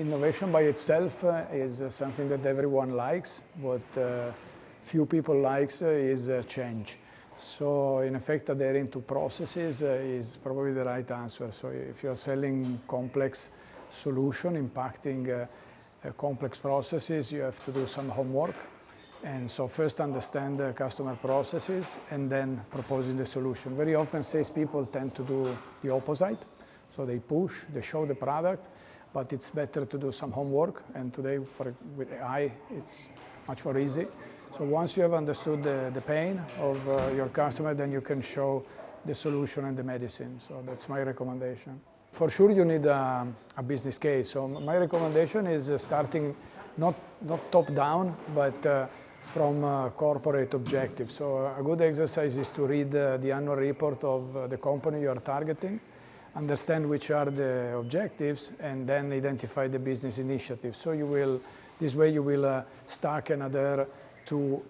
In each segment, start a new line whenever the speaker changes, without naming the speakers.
innovation by itself is something that everyone likes. What few people likes is change. So in effect, adhering to processes is probably the right answer. So if you're selling complex solution impacting complex processes, you have to do some homework. And so first understand the customer processes and then proposing the solution. Very often salespeople tend to do the opposite. So they push, they show the product, but it's better to do some homework. And today with AI, it's much more easy. So once you have understood the pain of your customer, then you can show the solution and the medicine. So that's my recommendation. For sure you need a business case. So my recommendation is starting not top down, but from corporate objectives. So a good exercise is to read the annual report of the company you are targeting, understand which are the objectives, and then identify the business initiatives. So this way you will stack and adhere to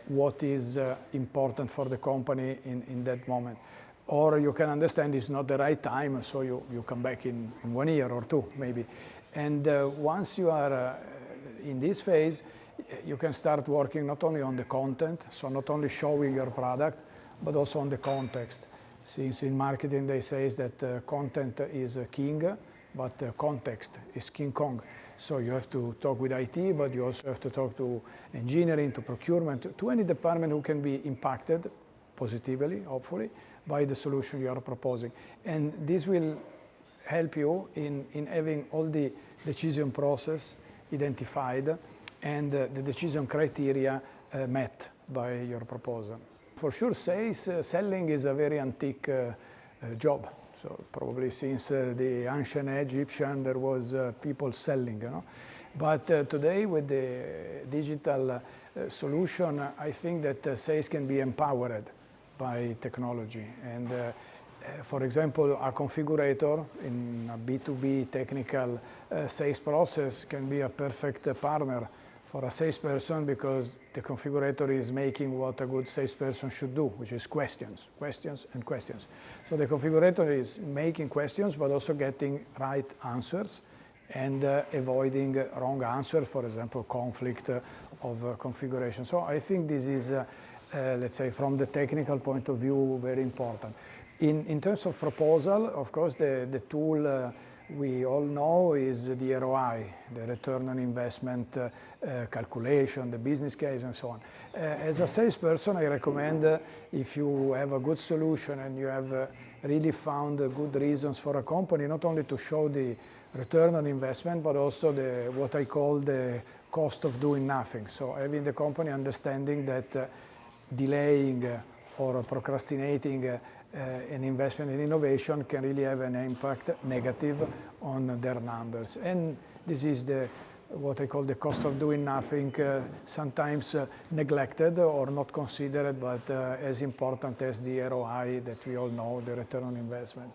what is important for the company in that moment. Or you can understand it's not the right time, so you come back in 1 year or 2 maybe. And once you are in this phase, you can start working not only on the content, so not only showing your product, but also on the context. Since in marketing they say that content is king, but context is King Kong. So you have to talk with IT, but you also have to talk to engineering, to procurement, to any department who can be impacted positively, hopefully, by the solution you are proposing. And this will help you in having all the decision process identified and the decision criteria met by your proposal. For sure, selling is a very antique job. So probably since the ancient Egyptian, there was people selling, you know. But today with the digital solution, I think that sales can be empowered by technology. And for example, a configurator in a B2B technical sales process can be a perfect partner for a salesperson because the configurator is making what a good salesperson should do, which is questions, questions, and questions. So the configurator is making questions, but also getting right answers and avoiding wrong answers, for example, conflict of configuration. So I think this is, let's say, from the technical point of view, very important. In terms of proposal, of course, the tool we all know is the ROI, the return on investment calculation, the business case, and so on. As a salesperson, I recommend if you have a good solution and you have really found good reasons for a company, not only to show the return on investment, but also what I call the cost of doing nothing. So having the company understanding that delaying or procrastinating an investment in innovation can really have an impact negative on their numbers. And this is what I call the cost of doing nothing, sometimes neglected or not considered, but as important as the ROI that we all know, the return on investment.